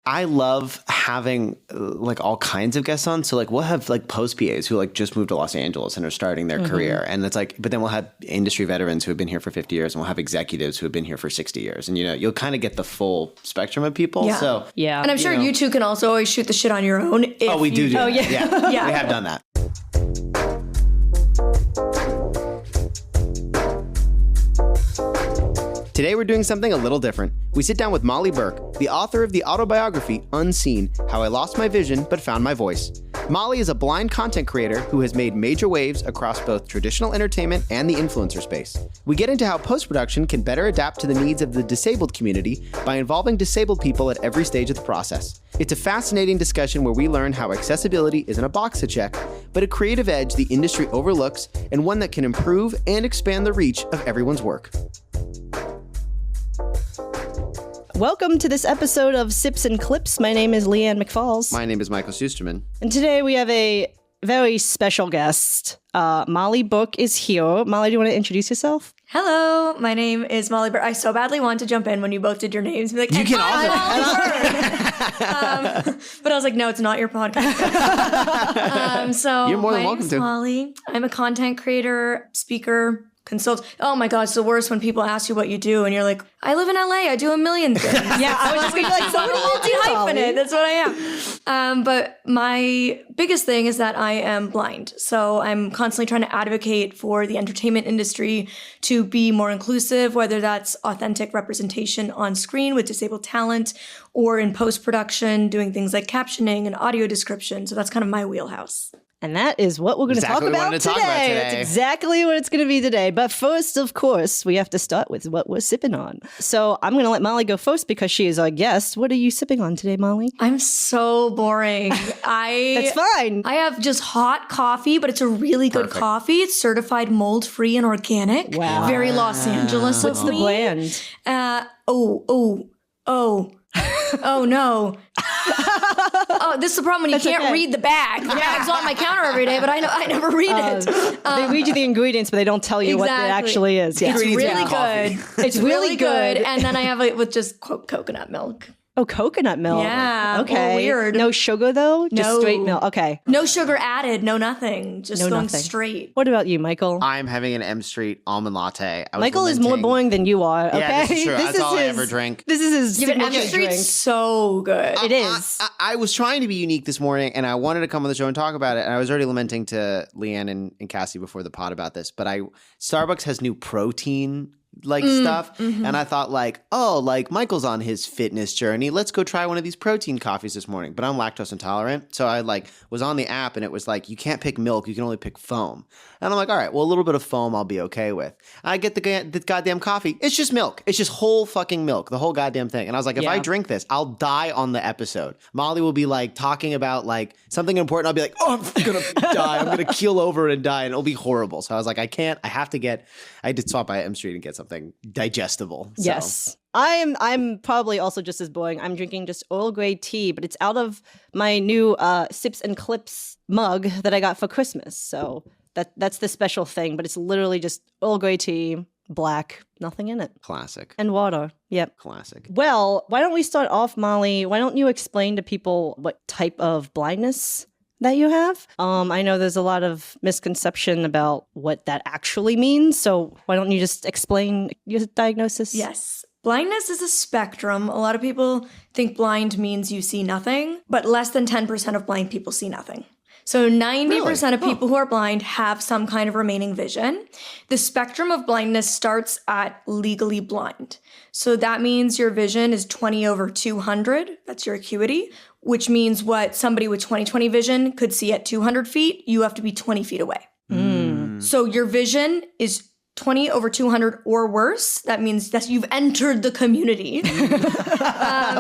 I love having like all kinds of guests on. So like we'll have like post PAs who like just moved to Los Angeles and are starting their career. And it's like, but then we'll have industry veterans who have been here for 50 years and we'll have executives who have been here for 60 years. And, you know, you'll kind of get the full spectrum of people. Yeah. So, Yeah. And I'm sure you two can also always shoot the shit on your own. oh, we do that. Yeah. Yeah. We have done that. Today we're doing something a little different. We sit down with Molly Burke, the author of the autobiography Unseen: How I Lost My Vision But Found My Voice. Molly is a blind content creator who has made major waves across both traditional entertainment and the influencer space. We get into how post-production can better adapt to the needs of the disabled community by involving disabled people at every stage of the process. It's a fascinating discussion where we learn how accessibility isn't a box to check, but a creative edge the industry overlooks and one that can improve and expand the reach of everyone's work. Welcome to this episode of Sips and Clips. My name is Lian McFalls. My name is Michael Susterman. And today we have a very special guest. Molly Burke is here. Molly, do you want to introduce yourself? Hello, my name is Molly Burke. I so badly want to jump in when you both did your names. Be like, You can Molly also. Burke. But I was like, no, it's not your podcast. So You're more than my welcome name's to. Molly. I'm a content creator, speaker, consult. Oh my God, it's the worst when people ask you what you do and you're like, I live in LA. I do a million things. Yeah, I was just going to be like, so what do you do, Molly? Multi-hyphenate. That's what I am. But my biggest thing is that I am blind. So I'm constantly trying to advocate for the entertainment industry to be more inclusive, whether that's authentic representation on screen with disabled talent or in post-production, doing things like captioning and audio description. So that's kind of my wheelhouse. And that is what we're going to talk Exactly what we about wanted to today. talk about today. That's exactly what it's going to be today. But first, of course, we have to start with what we're sipping on. So I'm going to let Molly go first because she is our guest. What are you sipping on today, Molly? I'm so boring. That's fine. I have just hot coffee, but it's a really good Perfect. coffee. It's certified mold-free and organic. Wow. Very Los Angeles What's of the me. brand? Oh no. Oh, this is the problem when you That's can't okay. read the bag. The bag's on my counter every day, but I never read it. They read you the ingredients, but they don't tell you what it Exactly. actually is. Yeah. It's really Ingredients good. It's really good. good. And then I have it with just coconut milk. Oh, coconut milk. Yeah, Okay. well, weird. No sugar, though? Just No. straight milk. Okay. No sugar added, no nothing. Just No going nothing. straight. What about you, Michael? I'm having an M Street almond latte. I was Michael is more lamenting- boring than you are, okay? Yeah, this is true. That's all I his- ever drink. This is his Yeah, but signature M Street's drink. so good. It is. I was trying to be unique this morning, and I wanted to come on the show and talk about it. And I was already lamenting to Lian and Cassie before the pod about this. But Starbucks has new protein stuff, and I thought Michael's on his fitness journey. Let's go try one of these protein coffees this morning. But I'm lactose intolerant, so I was on the app, and it was like you can't pick milk, you can only pick foam. And I'm like, all right, well, a little bit of foam I'll be okay with. I get the goddamn coffee. It's just milk. It's just whole fucking milk, the whole goddamn thing. And I was like, if I Yeah. drink this, I'll die on the episode. Molly will be like talking about like something important. I'll be like, oh, I'm gonna die. I'm gonna keel over and die, and it'll be horrible. So I was like, I had to swap by M Street and get something digestible. So. Yes. I'm probably also just as boring. I'm drinking just Earl Grey tea, but it's out of my new Sips and Clips mug that I got for Christmas. So that's the special thing, but it's literally just Earl Grey tea, black, nothing in it. Classic. And water. Yep. Classic. Well, why don't we start off, Molly? Why don't you explain to people what type of blindness that you have? I know there's a lot of misconception about what that actually means. So why don't you just explain your diagnosis? Yes. Blindness is a spectrum. A lot of people think blind means you see nothing, but less than 10% of blind people see nothing. So 90% of people who are blind have some kind of remaining vision. The spectrum of blindness starts at legally blind. So that means your vision is 20/200. That's your acuity, which means what somebody with 20/20 vision could see at 200 feet, you have to be 20 feet away. So your vision is 20/200 or worse. That means that you've entered the community.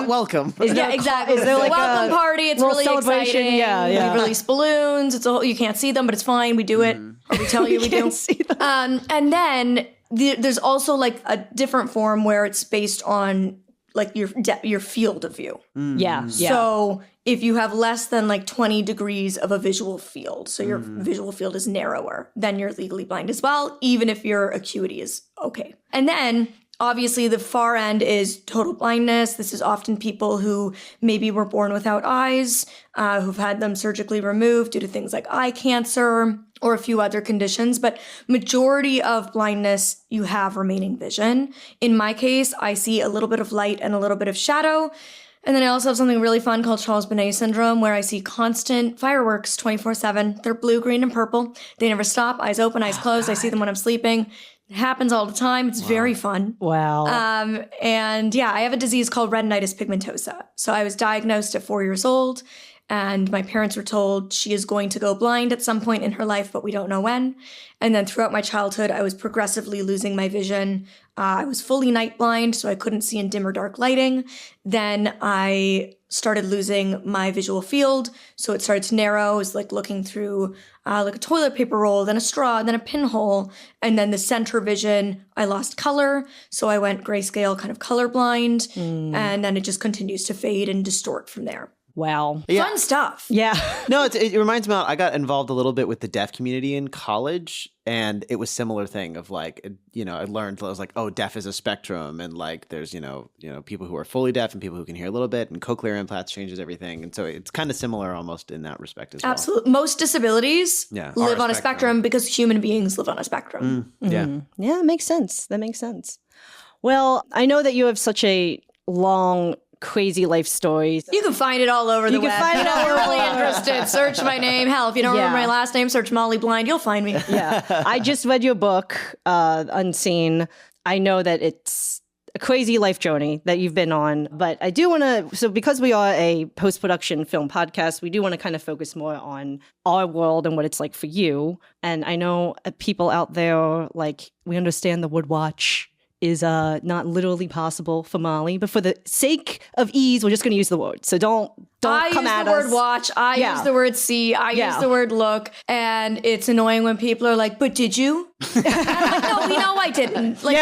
Welcome. Yeah, exactly. Is there It's like a welcome a party. It's little really celebration? exciting. Yeah. We release balloons. You can't see them, but it's fine. We do it, or we tell you we do. Can't see them. And then there's also like a different form where it's based on like your field of view. Yeah. So if you have less than like 20 degrees of a visual field, so your visual field is narrower, then you're legally blind as well, even if your acuity is okay. And then Obviously, the far end is total blindness. This is often people who maybe were born without eyes, who've had them surgically removed due to things like eye cancer or a few other conditions. But majority of blindness, you have remaining vision. In my case, I see a little bit of light and a little bit of shadow. And then I also have something really fun called Charles-Bonnet syndrome, where I see constant fireworks 24/7. They're blue, green, and purple. They never stop. Eyes open, eyes closed. I see them when I'm sleeping. It happens all the time. It's very fun. Wow. And yeah, I have a disease called retinitis pigmentosa. So I was diagnosed at 4 years old, and my parents were told she is going to go blind at some point in her life, but we don't know when. And then throughout my childhood, I was progressively losing my vision. I was fully night blind, so I couldn't see in dim or dark lighting. Then I started losing my visual field, so it started to narrow. I was like looking through like a toilet paper roll, then a straw, then a pinhole, and then the center vision, I lost color, so I went grayscale, kind of colorblind, and then it just continues to fade and distort from there. Wow. Fun stuff. Yeah. No, it reminds me. I got involved a little bit with the deaf community in college, and it was similar thing of like, I learned, I was like, oh, deaf is a spectrum, and like there's people who are fully deaf and people who can hear a little bit, and cochlear implants changes everything, and so it's kind of similar almost in that respect as well. Absolutely. Most disabilities live on a spectrum because human beings live on a spectrum. Yeah. Yeah, it makes sense. That makes sense. Well, I know that you have such a long, crazy life stories. You can find it all over the web. Find it all you're over really the web. interested, search my name. Hell, if you don't remember my last name, search Molly Blind. You'll find me. Yeah. I just read your book, Unseen. I know that it's a crazy life journey that you've been on, but I do want to, so because we are a post-production film podcast, we do want to kind of focus more on our world and what it's like for you. And I know people out there, like, we understand the wood watch is not literally possible for Molly, but for the sake of ease, we're just going to use the word. So don't come at us. I use the word watch. I use the word see. I use the word look. And it's annoying when people are like, but did you? And I'm like, no, we know I didn't. Like,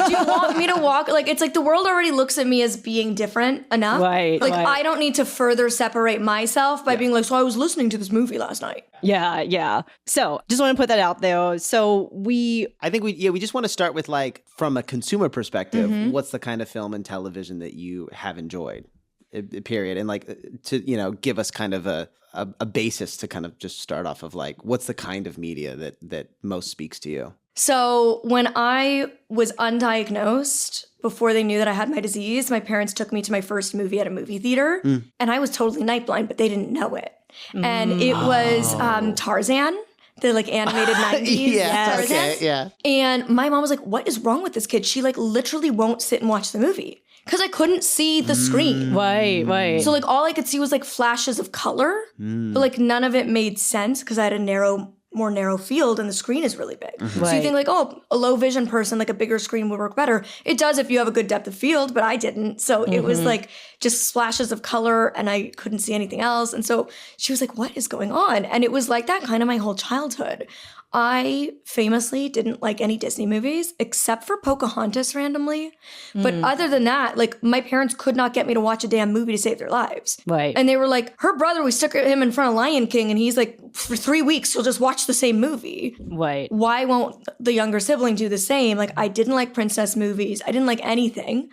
do you want me to walk? Like, it's like the world already looks at me as being different enough. Right. Like, I don't need to further separate myself by being like, so I was listening to this movie last night. Yeah. So just want to put that out there. So I think we just want to start with like from a consumer perspective, what's the kind of film and television that you have enjoyed, period, and like to give us kind of a basis to kind of just start off of like what's the kind of media that most speaks to you. So when I was undiagnosed, before they knew that I had my disease, my parents took me to my first movie at a movie theater, and I was totally night blind, but they didn't know it. And it was Tarzan, the like animated 90s Tarzan. Okay, yeah. And my mom was like, what is wrong with this kid? She like literally won't sit and watch the movie because I couldn't see the screen. Right. So like all I could see was like flashes of color, but like none of it made sense because I had a more narrow field and the screen is really big. So you think like, oh, a low vision person, like a bigger screen would work better. It does if you have a good depth of field, but I didn't. So it was like just splashes of color and I couldn't see anything else. And so she was like, what is going on? And it was like that kind of my whole childhood. I famously didn't like any Disney movies except for Pocahontas randomly. But other than that, like my parents could not get me to watch a damn movie to save their lives. Right. And they were like, her brother, we stuck him in front of Lion King and he's like, for 3 weeks, he'll just watch the same movie. Right. Why won't the younger sibling do the same? Like I didn't like princess movies. I didn't like anything.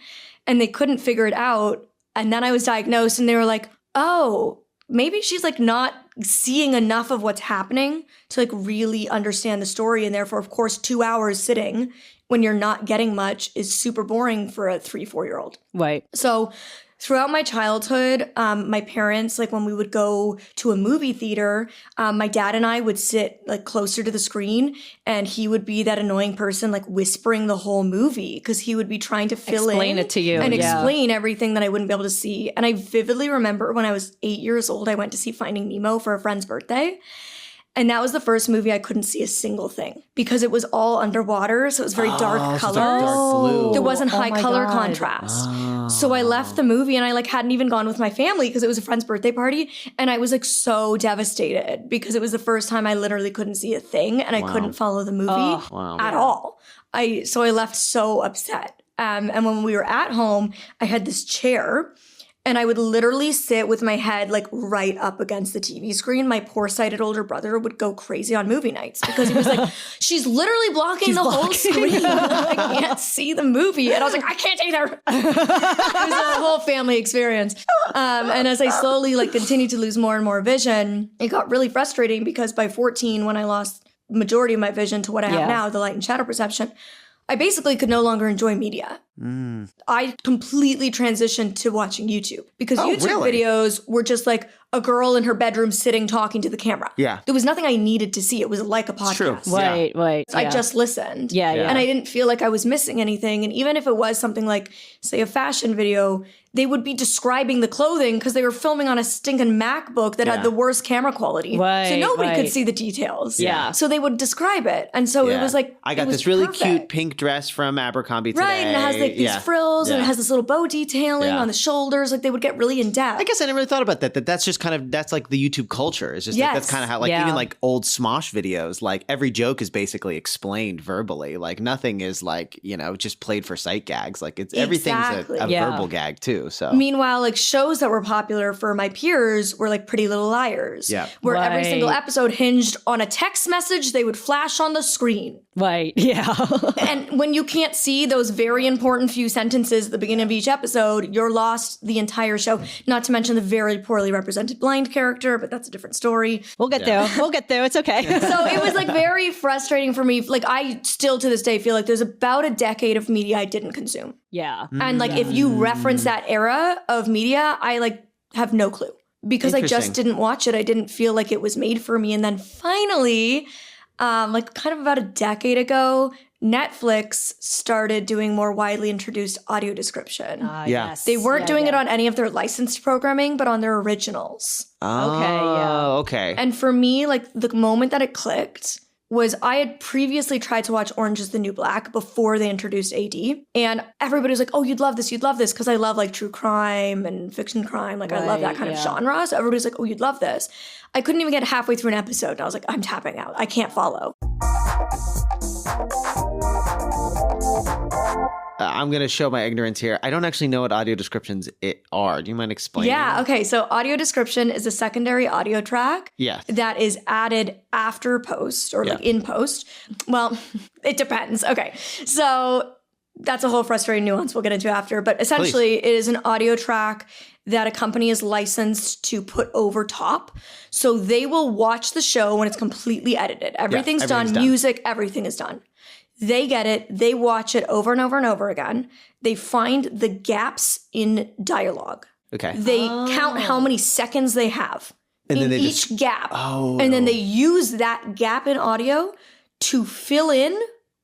And they couldn't figure it out. And then I was diagnosed and they were like, oh, maybe she's like not seeing enough of what's happening to like really understand the story. And therefore, of course, 2 hours sitting when you're not getting much is super boring for a 3-4-year-old. Right. So throughout my childhood, my parents, like when we would go to a movie theater, my dad and I would sit like closer to the screen and he would be that annoying person like whispering the whole movie because he would be trying to explain it to you and explain everything that I wouldn't be able to see. And I vividly remember when I was 8 years old, I went to see Finding Nemo for a friend's birthday. And that was the first movie I couldn't see a single thing because it was all underwater. So it was very dark colors. Dark blue. There wasn't high color contrast. So I left the movie and I like hadn't even gone with my family because it was a friend's birthday party. And I was like so devastated because it was the first time I literally couldn't see a thing and I couldn't follow the movie at all. So I left so upset. And when we were at home, I had this chair And I would literally sit with my head like right up against the TV screen. My poor sighted older brother would go crazy on movie nights because he was like, she's literally blocking the whole screen. I can't see the movie. And I was like, I can't either. It was a whole family experience. And as I slowly like continued to lose more and more vision, it got really frustrating because by 14, when I lost the majority of my vision to what I have now, the light and shadow perception, I basically could no longer enjoy media. I completely transitioned to watching YouTube because YouTube videos were just like a girl in her bedroom sitting talking to the camera. Yeah. There was nothing I needed to see. It was like a podcast. True. Right. So I just listened. Yeah. And I didn't feel like I was missing anything. And even if it was something like, say, a fashion video, they would be describing the clothing because they were filming on a stinking MacBook that had the worst camera quality. Right, so nobody could see the details. Yeah. So they would describe it. And so it was like, I got this really cute pink dress from Abercrombie today. Right, and it has like these frills and it has this little bow detailing on the shoulders. Like they would get really in depth. I guess I never really thought about that. That's just kind of, that's like the YouTube culture. It's just like, that's kind of how, like even like old Smosh videos, like every joke is basically explained verbally. Like nothing is like, just played for sight gags. Like it's everything's a verbal gag too. So meanwhile, like shows that were popular for my peers were like Pretty Little Liars. Yeah. Where every single episode hinged on a text message they would flash on the screen. Right. Yeah. And when you can't see those very important few sentences at the beginning of each episode, you're lost the entire show. Not to mention the very poorly represented blind character, but that's a different story. We'll get there. We'll get there. It's okay. So it was like very frustrating for me. Like I still to this day feel like there's about a decade of media I didn't consume. Yeah. And like if you reference that era of media, I like have no clue because I just didn't watch it. I didn't feel like it was made for me. And then finally, like kind of about a decade ago, Netflix started doing more widely introduced audio description. Yes. They weren't doing it on any of their licensed programming, but on their originals. Okay. And for me, like the moment that it clicked was I had previously tried to watch Orange is the New Black before they introduced AD. And everybody was like, oh, you'd love this, because I love like true crime and fiction crime. Like I love that kind of genre. So everybody's like, oh, you'd love this. I couldn't even get halfway through an episode. And I was like, I'm tapping out. I can't follow. I'm going to show my ignorance here. I don't actually know what audio descriptions are. Do you mind explaining? Yeah, okay. So audio description is a secondary audio track that is added after post or like in post. Well, it depends. Okay. So that's a whole frustrating nuance we'll get into after. But essentially, it is an audio track that a company is licensed to put over top. So they will watch the show when it's completely edited. Everything's done. Music, everything is done. They get it. They watch it over and over and over again. They find the gaps in dialogue. Okay. They count how many seconds they have in each gap. And then they use that gap in audio to fill in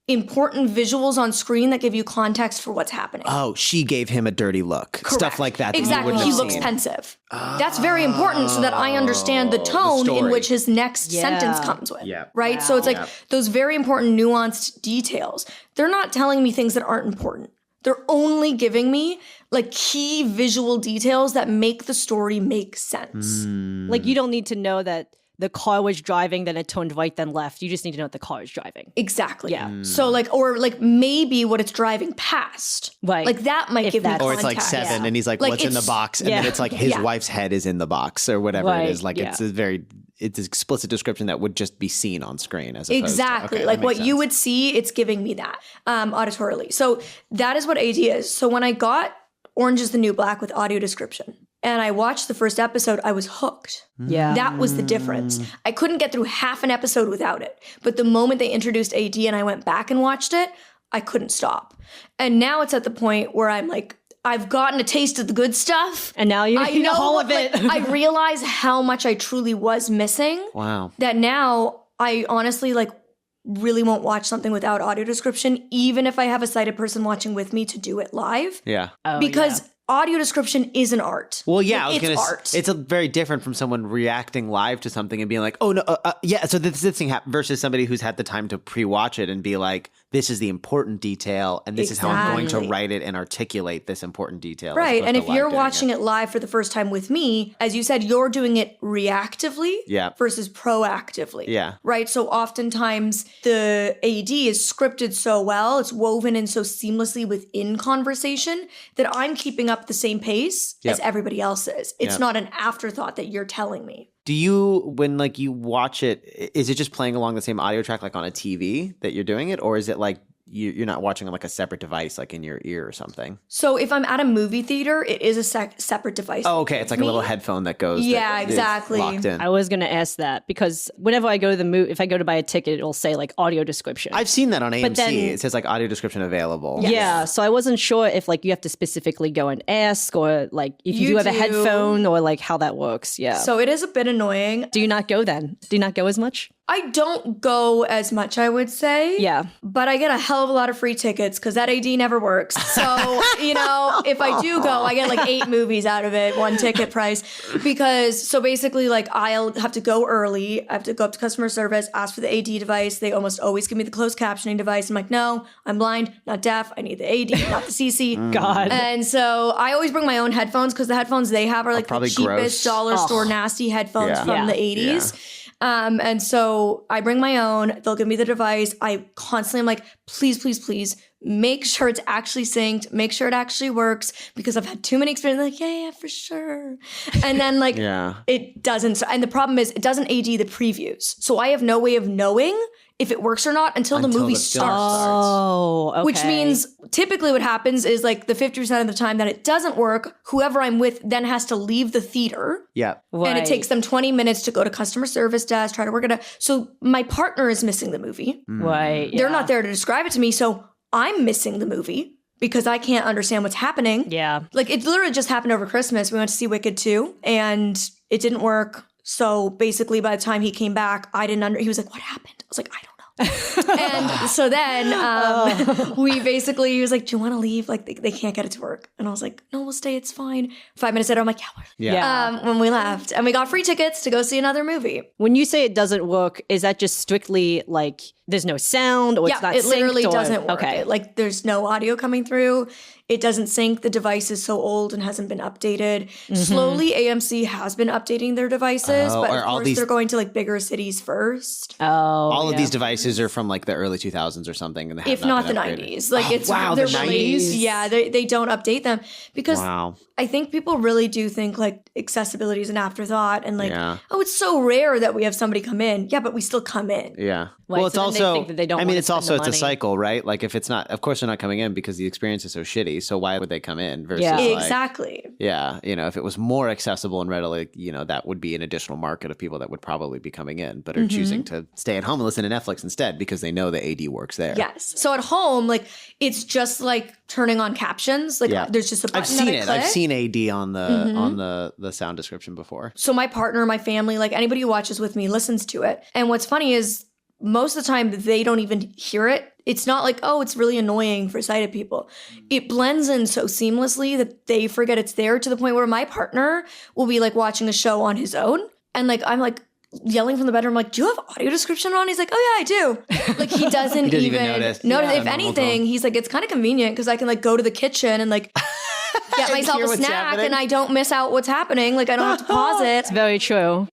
important visuals on screen that give you context for what's happening. Oh, she gave him a dirty look. Correct. Stuff like that. Exactly. He looks pensive. That's very important so that I understand the tone in which his next sentence comes with. Yeah. Right? Wow. So it's like those very important nuanced details. They're not telling me things that aren't important. They're only giving me like key visual details that make the story make sense. Like you don't need to know that the car was driving, then it turned right, then left. You just need to know that the car is driving. Exactly. Yeah. So like, or like maybe what it's driving past. Right. Like that might give me context. Or it's like 7 and he's like what's in the box? And then it's like his wife's head is in the box or whatever it is. Like it's an explicit description that would just be seen on screen as opposed to, like what you would see, it's giving me that auditorily. So that is what AD is. So when I got Orange is the New Black with audio description, and I watched the first episode, I was hooked. Yeah. That was the difference. I couldn't get through half an episode without it. But the moment they introduced AD and I went back and watched it, I couldn't stop. And now it's at the point where I'm like, I've gotten a taste of the good stuff. And now you know all of it. Like, I realize how much I truly was missing. Wow. That now I honestly like really won't watch something without audio description, even if I have a sighted person watching with me to do it live. Yeah. Because audio description is an art. Well, yeah, like, it's art. It's very different from someone reacting live to something and being like, "Oh no, so this thing happened," versus somebody who's had the time to pre-watch it and be like, this is the important detail and this is how I'm going to Exactly. write it and articulate this important detail. as Right. opposed And to if live you're doing watching it live for the first time with me, as you said, you're doing it reactively Yeah. versus proactively. Yeah. Right. So oftentimes the AD is scripted so well, it's woven in so seamlessly within conversation that I'm keeping up the same pace Yep. as everybody else is. It's Yep. not an afterthought that you're telling me. Do you, when like you watch it, is it just playing along the same audio track like on a TV that you're doing it? Or is it like you're not watching on like a separate device like in your ear or something? So if I'm at a movie theater, it is a separate device. Oh, okay. It's like a little headphone that goes. Yeah, that is exactly. Locked in. I was going to ask that because whenever I go to the movie, if I go to buy a ticket, it'll say like audio description. I've seen that on AMC. then- It says like audio description available. Yeah, so I wasn't sure if like you have to specifically go and ask or like if you You do have a do. headphone or like how that works. Yeah. So it is a bit annoying. do you not go then? Do you not go as much? I don't go as much, I would say. Yeah. But I get a hell of a lot of free tickets because that AD never works. So, if I do go, I get like 8 movies out of it, 1 ticket price. Because, so basically, like, I'll have to go early. I have to go up to customer service, ask for the AD device. They almost always give me the closed captioning device. I'm like, no, I'm blind, not deaf. I need the AD, not the CC. God. And so I always bring my own headphones because the headphones they have are like the probably cheapest gross. dollar store nasty headphones Yeah. from the Yeah. 80s. And so I bring my own, they'll give me the device. I constantly am like, please, please, please make sure it's actually synced, make sure it actually works because I've had too many experiences like, yeah, for sure. And then like, Yeah. it doesn't. And the problem is it doesn't AD the previews. So I have no way of knowing if it works or not until the movie the film starts. Oh, okay. Which means typically what happens is like the 50% of the time that it doesn't work, whoever I'm with then has to leave the theater. Yeah. And it Right. takes them 20 minutes to go to customer service desk, try to work it out. So my partner is missing the movie. Right. They're yeah. not there to describe it to me. So I'm missing the movie because I can't understand what's happening. Yeah. Like it literally just happened over Christmas. We went to see Wicked 2 and it didn't work. So basically by the time he came back, he was like, what happened? I was like, I don't know. And so then he was like, do you want to leave? Like they can't get it to work. And I was like, no, we'll stay. It's fine. 5 minutes later, I'm like, yeah, Yeah. when we left and we got free tickets to go see another movie. When you say it doesn't work, is that just strictly like there's no sound or it's not it literally synced, or- doesn't work. Okay. Like there's no audio coming through. It doesn't sync. The device is so old and hasn't been updated. Slowly, AMC has been updating their devices, Oh, but are of all course these- they're going to like bigger cities first. Oh. All of yeah. these devices are from like the early 2000s or something. And they have If not the been upgraded. 90s. Like it's wow, they're the really 90s? yeah, they don't update them because Wow. I think people really do think like accessibility is an afterthought and like, Yeah. oh, it's so rare that we have somebody come in. Yeah, but we still come in. Yeah. Right, Well, it's so then they also, think that they don't I mean, wanna it's spend also, the it's a money. cycle, right? Like if it's not, of course they're not coming in because the experience is so shitty. So why would they come in versus Yeah. like, Exactly. yeah, if it was more accessible and readily, that would be an additional market of people that would probably be coming in, but are choosing to stay at home and listen to Netflix instead because they know the AD works there. Yes. So at home, like it's just like turning on captions. Like Yeah. there's just a button I've seen that I it. click. I've seen AD on the sound description before. So my partner, my family, like anybody who watches with me listens to it. And what's funny is most of the time they don't even hear it. It's not like, oh, it's really annoying for sighted people. It blends in so seamlessly that they forget it's there to the point where my partner will be like watching a show on his own. And like, I'm like yelling from the bedroom, like, do you have audio description on? He's like, oh yeah, I do. Like he doesn't, He doesn't even notice. If Yeah. anything, he's like, it's kind of convenient because I can like go to the kitchen and like get myself hear a what's snack happening. and I don't miss out what's happening. Like I don't have to pause it. It's very true.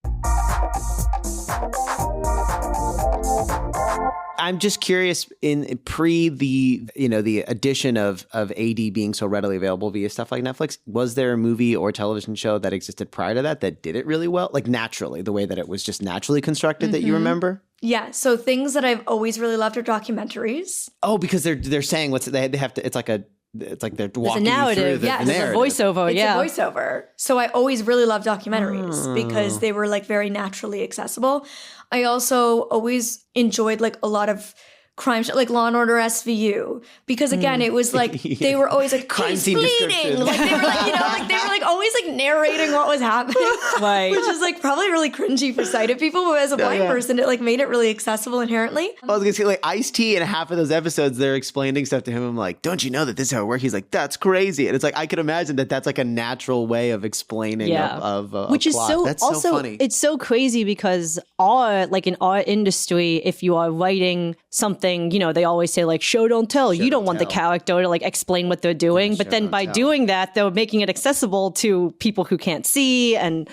I'm just curious in pre the addition of AD being so readily available via stuff like Netflix, was there a movie or television show that existed prior to that did it really well? Like naturally, the way that it was just naturally constructed that you remember? Yeah, so things that I've always really loved are documentaries. Oh, because they're saying they have to. It's like they're walking you narrative. through the Yeah, There's a narrative. voiceover. It's yeah. a voiceover. So I always really loved documentaries because they were like very naturally accessible. I also always enjoyed like a lot of crime show, like Law and Order SVU, because again, it was like they were always like Crime he's scene bleeding, description. like they were like like they were like always like narrating what was happening, Right. which is like probably really cringy for sighted people, but as a blind person, it like made it really accessible inherently. I was gonna say like Ice-T in half of those episodes, they're explaining stuff to him. I'm like, don't you know that this is how it works? He's like, that's crazy, and it's like I could imagine that that's like a natural way of explaining Yeah. of Which is plot. so That's also so funny. it's so crazy because in our industry, if you are writing something something, they always say like, show, don't tell. You don't want the character to like explain what they're doing. But then by doing that, they're making it accessible to people who can't see, and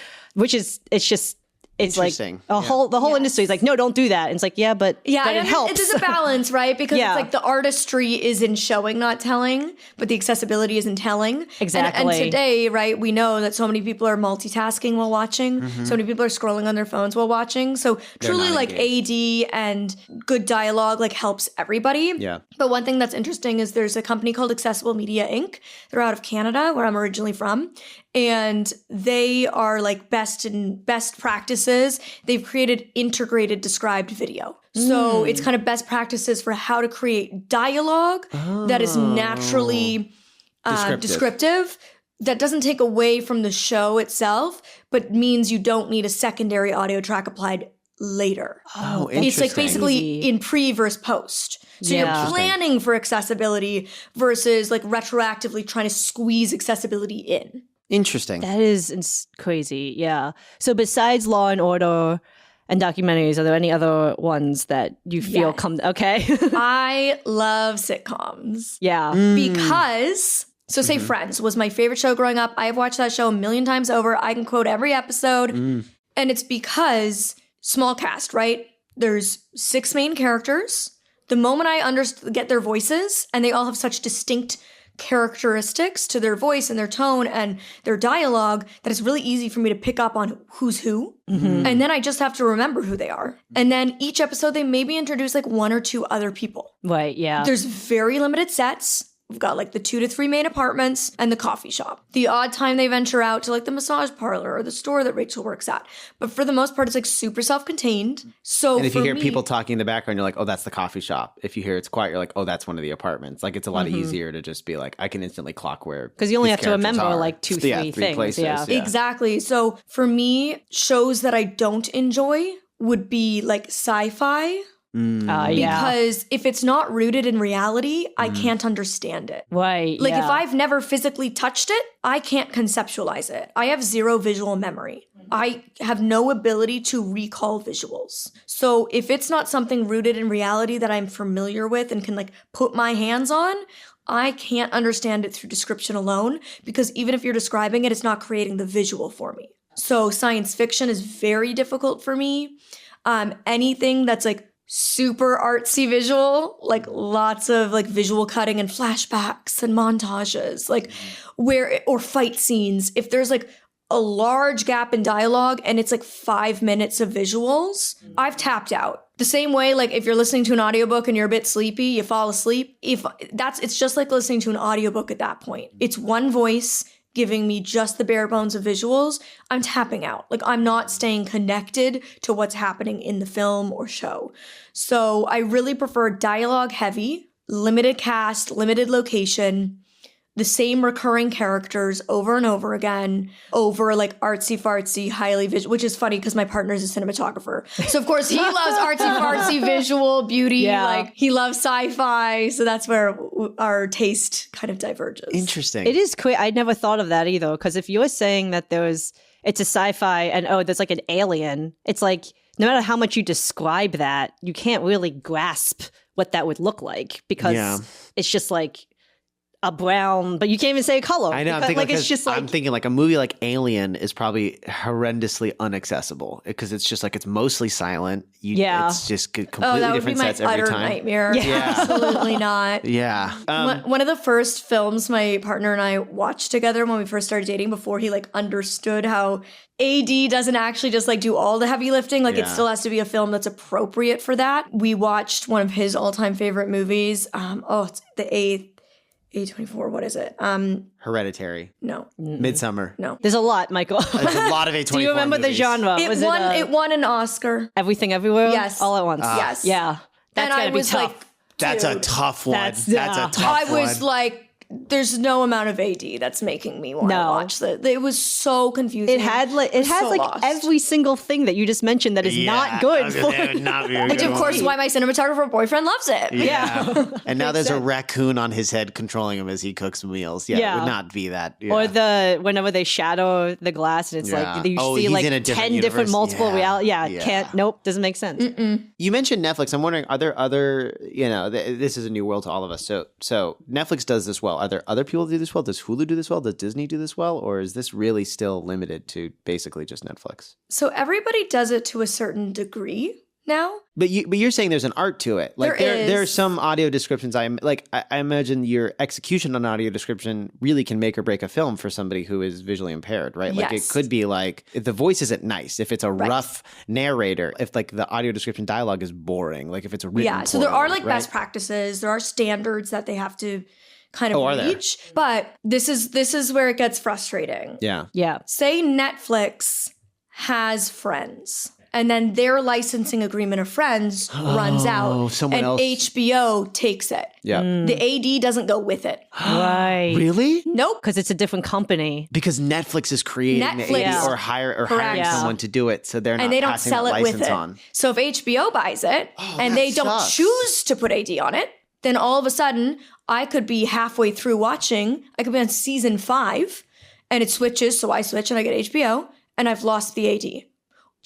it's like the whole industry is like, no, don't do that. And it's like, but it helps. There's a balance, right? Because it's like the artistry is in showing, not telling, but the accessibility is in telling. Exactly. And today, right, we know that so many people are multitasking while watching. So many people are scrolling on their phones while watching. So truly like AD and good dialogue like helps everybody. Yeah. But one thing that's interesting is there's a company called Accessible Media Inc. They're out of Canada, where I'm originally from. And they are like best practices. They've created integrated described video. So it's kind of best practices for how to create dialogue that is naturally descriptive, that doesn't take away from the show itself, but means you don't need a secondary audio track applied later. Oh, interesting. It's like basically in pre versus post. So you're planning for accessibility versus like retroactively trying to squeeze accessibility in. Interesting. That is crazy. Yeah. So besides Law and Order and documentaries, are there any other ones that you feel okay? I love sitcoms. Yeah. Because, say Friends was my favorite show growing up. I have watched that show a million times over. I can quote every episode. And it's because small cast, right? There's 6 main characters. The moment I get their voices, and they all have such distinct characteristics to their voice and their tone and their dialogue, that it's really easy for me to pick up on who's who. And then I just have to remember who they are. And then each episode, they maybe introduce like 1 or 2 other people. Right, yeah. There's very limited sets. We've got like the 2 to 3 main apartments and the coffee shop. The odd time they venture out to like the massage parlor or the store that Rachel works at. But for the most part, it's like super self-contained. So and if you hear people talking in the background, you're like, oh, that's the coffee shop. If you hear it's quiet, you're like, oh, that's one of the apartments. Like it's a lot easier to just be like, I can instantly clock where. Because you only have to remember are. like 2, 3 things. Places, yeah. Exactly. So for me, shows that I don't enjoy would be like sci-fi. Because if it's not rooted in reality, I can't understand it. Right. Like if I've never physically touched it, I can't conceptualize it. I have 0 visual memory. I have no ability to recall visuals. So if it's not something rooted in reality that I'm familiar with and can like put my hands on, I can't understand it through description alone, because even if you're describing it, it's not creating the visual for me. So science fiction is very difficult for me. Anything that's like super artsy visual, like lots of like visual cutting and flashbacks and montages, like or fight scenes. If there's like a large gap in dialogue and it's like 5 minutes of visuals, I've tapped out. The same way, like if you're listening to an audiobook and you're a bit sleepy, you fall asleep. It's just like listening to an audiobook at that point. It's one voice giving me just the bare bones of visuals. I'm tapping out. Like I'm not staying connected to what's happening in the film or show. So I really prefer dialogue heavy, limited cast, limited location, the same recurring characters over and over again, over like artsy-fartsy, highly visual, which is funny because my partner is a cinematographer. So of course he loves artsy-fartsy visual beauty, like he loves sci-fi. So that's where our taste kind of diverges. Interesting. It is quick. I'd never thought of that either, because if you're saying that it's a sci-fi and there's like an alien, it's like no matter how much you describe that, you can't really grasp what that would look like, because it's just like a brown, but you can't even say a color. I know. I'm thinking, like, it's just like, I'm thinking like a movie like Alien is probably horrendously unaccessible because it's just like it's mostly silent. It's just completely different sets every time. Nightmare. Yeah, absolutely not. Yeah. One of the first films my partner and I watched together when we first started dating, before he like understood how AD doesn't actually just like do all the heavy lifting. Like it still has to be a film that's appropriate for that. We watched one of his all-time favorite movies. It's the A24, what is it? Hereditary. No. Midsummer. No. There's a lot, Michael. There's a lot of A24 Do you remember movies. the genre? It won an Oscar. Everything Everywhere? Yes. All at once. Yes. Yeah. That's gotta be tough. That's a tough one. That's a tough one. I was like there's no amount of AD that's making me want to No. watch that. It was so confusing. It has so like lost. every single thing that you just mentioned that is not good for Which, of course, is why my cinematographer boyfriend loves it. Yeah. And now there's a raccoon on his head controlling him as he cooks meals. Yeah, Yeah. it would not be that. Yeah. Or whenever they shadow the glass and it's Yeah. like you Oh, see he's like in a 10 different different universe. multiple Yeah. reality. Yeah, Yeah. nope, doesn't make sense. You mentioned Netflix. I'm wondering, are there other, this is a new world to all of us. So Netflix does this well. Are there other people that do this well? Does Hulu do this well? Does Disney do this well? Or is this really still limited to basically just Netflix? So everybody does it to a certain degree now. But you're saying there's an art to it. Like there are is. some audio descriptions. I imagine your execution on audio description really can make or break a film for somebody who is visually impaired, right? Like Yes. it could be like if the voice isn't nice, if it's a rough narrator, if like the audio description dialogue is boring, like if it's written Yeah, so there are poorly, like right? best practices. There are standards that they have to kind of Oh, are there? reach. But this is where it gets frustrating. Yeah. Yeah. Say Netflix has Friends, and then their licensing agreement of Friends runs out, someone and else- HBO takes it. Yeah. The AD doesn't go with it. Right. Really? Nope. Because it's a different company. Because Netflix is creating Netflix. the AD Yeah. or hiring Correct. Yeah. someone to do it, so they're not And they don't passing sell that it with license it. on. So if HBO buys it and that they don't sucks. choose to put AD on it, then all of a sudden I could be halfway through watching. I could be on season 5 and it switches. So I switch and I get HBO and I've lost the AD.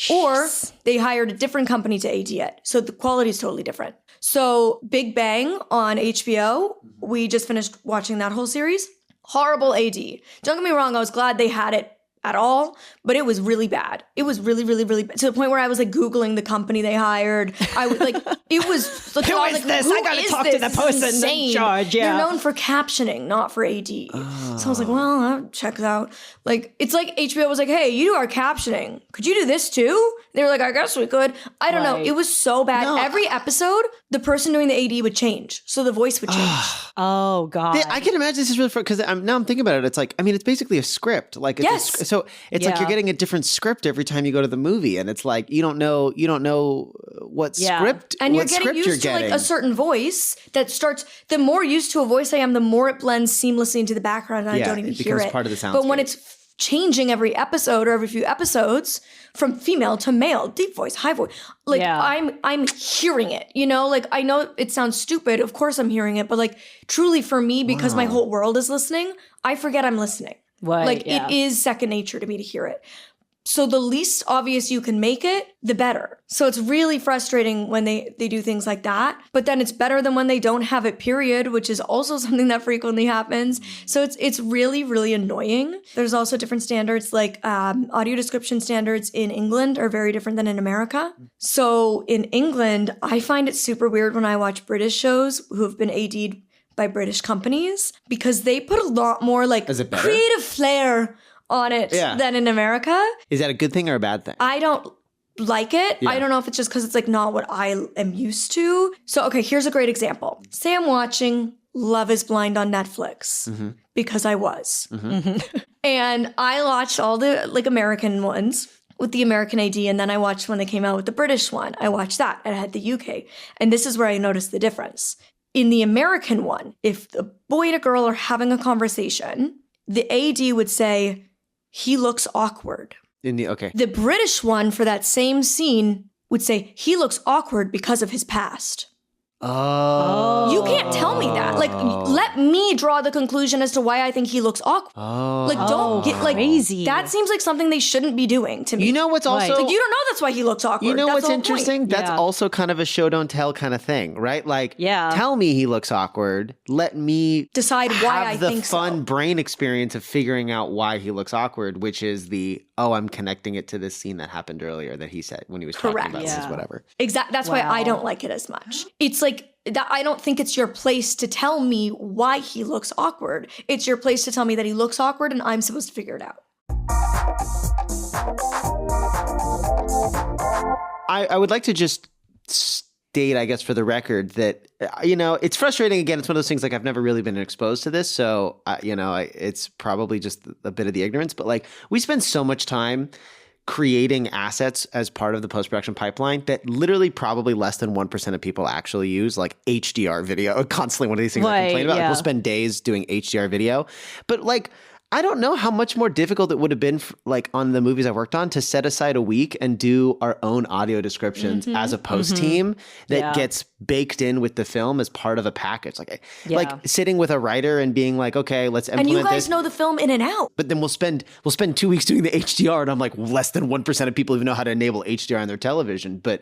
Or they hired a different company to AD it. So the quality is totally different. So Big Bang on HBO, we just finished watching that whole series. Horrible AD. Don't get me wrong, I was glad they had it at all, but it was really bad. It was really, really, really bad. To the point where I was like Googling the company they hired. I was like, it was like, Who I was is like, this? who I gotta is talk to this? the This is person in insane. charge, yeah. They're known for captioning, not for AD. So I was like, well, that checks out. Like, it's like HBO was like, hey, you do our captioning. Could you do this too? They were like, I guess we could. I don't know. Right. It was so bad. No. Every episode, the person doing the AD would change. So the voice would change. Oh, God. I can imagine this is really because now I'm thinking about it. It's like, I mean, it's basically a script. Like, it's Yes. so it's like Yeah. you're getting a different script every time you go to the movie, and it's like you don't know what Yeah. script And you're what getting script used you're to getting. like a certain voice that starts. The more used to a voice I am, the more it blends seamlessly into the background, and Yeah, I don't even it hear becomes it. part of the But when soundscape. it's changing every episode or every few episodes from female to male, deep voice, high voice, like Yeah. I'm hearing it. You know, like I know it sounds stupid. Of course I'm hearing it, but like truly for me, because my whole world is listening, I forget I'm listening. Right, Like yeah. it is second nature to me to hear it. So the least obvious you can make it, the better. So it's really frustrating when they do things like that. But then it's better than when they don't have it, period, which is also something that frequently happens. So it's really, really annoying. There's also different standards, like audio description standards in England are very different than in America. So in England, I find it super weird when I watch British shows who have been AD'd by British companies because they put a lot more like Is it better? creative flair on it Yeah. than in America. Is that a good thing or a bad thing? I don't like it. Yeah. I don't know if it's just because it's like not what I am used to. So, okay, here's a great example. Say I'm watching Love is Blind on Netflix because I was. And I watched all the like American ones with the American AD, and then I watched when they came out with the British one. I watched that and I had the UK. And this is where I noticed the difference. In the American one, if the boy and a girl are having a conversation, the AD would say, he looks awkward. Okay. The British one for that same scene would say, he looks awkward because of his past. Oh. You can't tell me that. Like, let me draw the conclusion as to why I think he looks awkward. Oh. Like, don't get like crazy. That seems like something they shouldn't be doing to me. You know what's also Right. like you don't know that's why he looks awkward. You know That's what's the whole point. interesting? That's Yeah. also kind of a show don't tell kind of thing, right? Like, Yeah. tell me he looks awkward. Let me Decide why I have the think fun so. brain experience of figuring out why he looks awkward, which is I'm connecting it to this scene that happened earlier that he said when he was Correct. talking about Yeah. his whatever. Exactly. That's why I Wow. don't like it as much. It's like that. I don't think it's your place to tell me why he looks awkward. It's your place to tell me that he looks awkward, and I'm supposed to figure it out. I would like to just state, I guess, for the record that, it's frustrating. Again, it's one of those things like I've never really been exposed to this. So, it's probably just a bit of the ignorance. But like we spend so much time creating assets as part of the post-production pipeline that literally probably less than 1% of people actually use, like HDR video. Constantly one of these things I complain about. Like, we'll spend days doing HDR video. But like, I don't know how much more difficult it would have been like on the movies I worked on to set aside a week and do our own audio descriptions as a post team that gets baked in with the film as part of a package. Like sitting with a writer and being like, okay, let's implement this. And you guys this. know the film in and out. But then we'll spend 2 weeks doing the HDR, and I'm like, less than 1% of people even know how to enable HDR on their television. But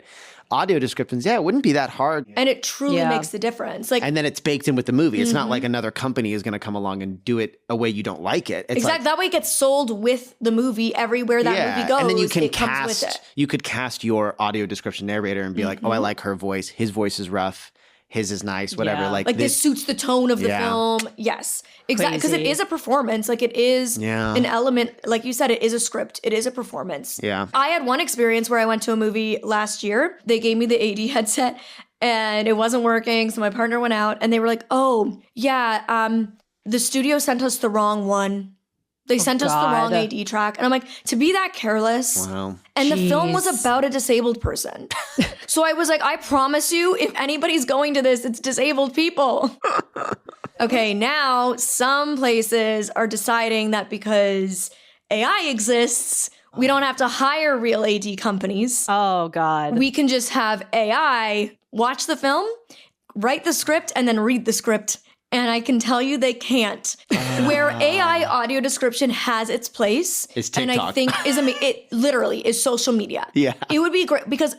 audio descriptions, it wouldn't be that hard. And it truly makes the difference. Like, and then it's baked in with the movie. It's not like another company is going to come along and do it a way you don't like it. It's exactly. That way it gets sold with the movie everywhere that movie goes. And then you can comes with it. You could cast your audio description narrator and be like, oh, I like her voice. His voice is rough. His is nice, whatever. Yeah. Like this suits the tone of the film. Yes, exactly. Because it is a performance. Like it is an element. Like you said, it is a script. It is a performance. Yeah. I had one experience where I went to a movie last year. They gave me the AD headset and it wasn't working. So my partner went out and they were like, oh, yeah, the studio sent us the wrong one. They sent us the wrong AD track. And I'm like, to be that careless. Wow. And the film was about a disabled person. So I was like, I promise you, if anybody's going to this, it's disabled people. Okay, now some places are deciding that because AI exists, we don't have to hire real AD companies. Oh, God. We can just have AI watch the film, write the script, and then read the script. And I can tell you they can't. Where AI audio description has its place, is TikTok. and I think it literally is social media. Yeah. It would be great because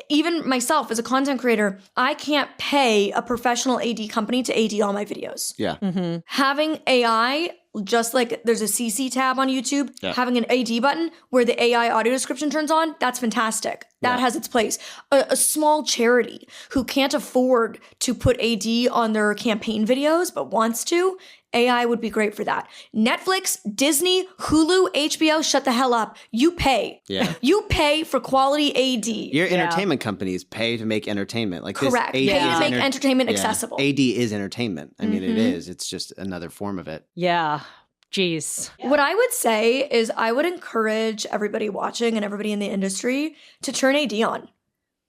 even myself as a content creator, I can't pay a professional AD company to AD all my videos. Yeah. Having AI, just like there's a CC tab on YouTube, having an AD button where the AI audio description turns on, that's fantastic. That has its place. A small charity who can't afford to put AD on their campaign videos but wants to, AI would be great for that. Netflix, Disney, Hulu, HBO, shut the hell up. You pay. Yeah. You pay for quality AD. Your entertainment companies pay to make entertainment. Like correct. This Pay to make entertainment accessible. AD is entertainment. I mean, it is. It's just another form of it. Yeah. Jeez. What I would say is I would encourage everybody watching and everybody in the industry to turn AD on.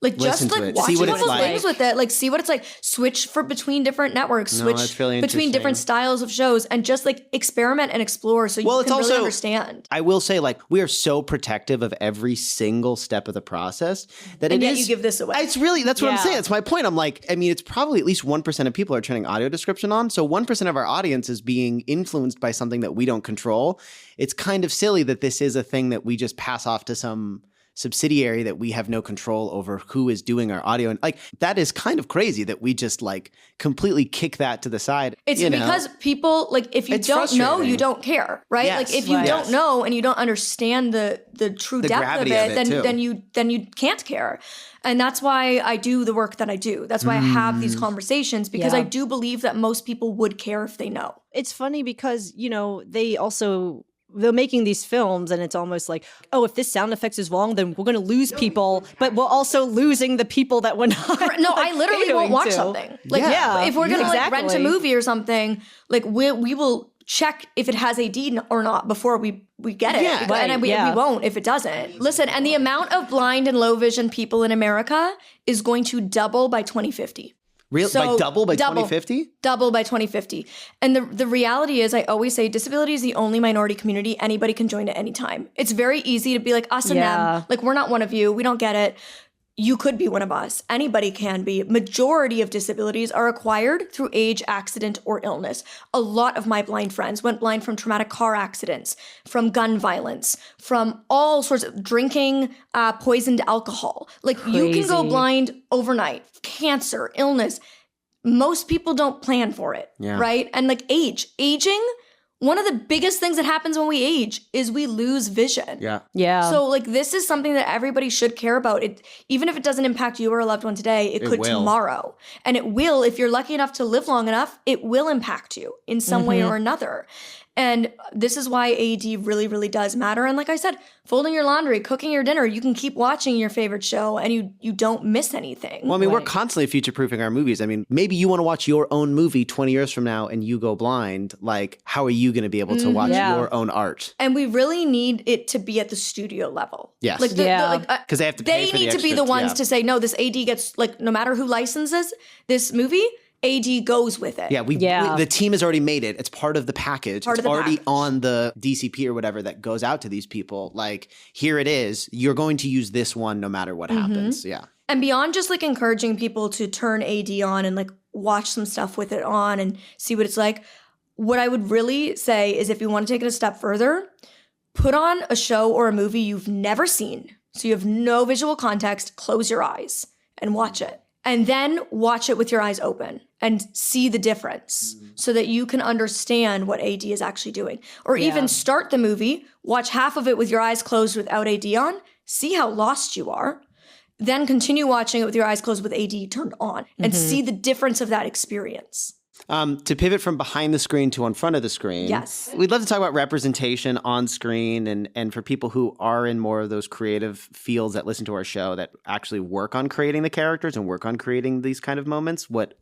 Like Listen just to like it. watch See a what couple it's things like. with it. Like see what it's like. Switch between different networks. No, Switch that's really between different interesting. styles of shows and just like experiment and explore so you Well, can it's really also- understand. I will say, like, we are so protective of every single step of the process that And it yet is. you give this away. It's really, that's what I'm Yeah. saying. That's my point. I'm like, I mean, it's probably at least 1% of people are turning audio description on. So 1% of our audience is being influenced by something that we don't control. It's kind of silly that this is a thing that we just pass off to some subsidiary that we have no control over who is doing our audio. And like, that is kind of crazy that we just like completely kick that to the side. It's you know? because people like if you It's don't know, frustrating. you don't care, right? Yes, like if you right. don't know and you don't understand the true The depth of gravity it, of it, too. then you can't care. And that's why I do the work that I do. That's why I have these conversations because Yeah. I do believe that most people would care if they know. It's funny because, they're making these films and it's almost like, oh, if this sound effects is wrong, then we're going to lose people, but we're also losing the people that we're not. No, I literally won't catering watch to. something. Like Yeah. if we're going to like rent a Exactly. movie or something, like we will check if it has AD or not before we get it. Yeah, And we won't if it doesn't. Listen, and the amount of blind and low vision people in America is going to double by 2050. Real So, by double by double. 2050? Double by 2050. And the reality is, I always say disability is the only minority community anybody can join at any time. It's very easy to be like us and Yeah. them. Like, we're not one of you. We don't get it. You could be one of us. Anybody can be. Majority of disabilities are acquired through age, accident, or illness. A lot of my blind friends went blind from traumatic car accidents, from gun violence, from all sorts of drinking, poisoned alcohol. Like you can go Crazy. blind overnight. Cancer, illness. Most people don't plan for it, Yeah. right? And like aging, one of the biggest things that happens when we age is we lose vision. Yeah. Yeah. So like this is something that everybody should care about. It even if it doesn't impact you or a loved one today, it could will. tomorrow. And it will, if you're lucky enough to live long enough, it will impact you in some way or another. And this is why AD really, really does matter. And like I said, folding your laundry, cooking your dinner, you can keep watching your favorite show and you don't miss anything. Well, I mean, we're constantly future-proofing our movies. I mean, maybe you want to watch your own movie 20 years from now and you go blind. Like, how are you going to be able to watch your own art? And we really need it to be at the studio level. Yes. Like, because they have to pay for the They need to be the ones to say, no, this AD gets, like, no matter who licenses this movie, AD goes with it. The team has already made it. It's part of the package. It's already on the DCP or whatever that goes out to these people. Like, here it is. You're going to use this one no matter what happens. Yeah. And beyond just like encouraging people to turn AD on and like watch some stuff with it on and see what it's like, what I would really say is if you want to take it a step further, put on a show or a movie you've never seen. So you have no visual context, close your eyes and watch it. And then watch it with your eyes open and see the difference so that you can understand what AD is actually doing. Or even start the movie, watch half of it with your eyes closed without AD on, see how lost you are. Then continue watching it with your eyes closed with AD turned on and see the difference of that experience. To pivot from behind the screen to in front of the screen. Yes. We'd love to talk about representation on screen and for people who are in more of those creative fields that listen to our show that actually work on creating the characters and work on creating these kind of moments. What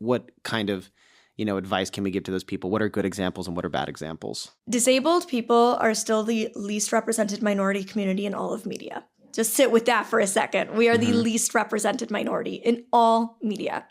kind of, advice can we give to those people? What are good examples and what are bad examples? Disabled people are still the least represented minority community in all of media. Just sit with that for a second. We are the least represented minority in all media.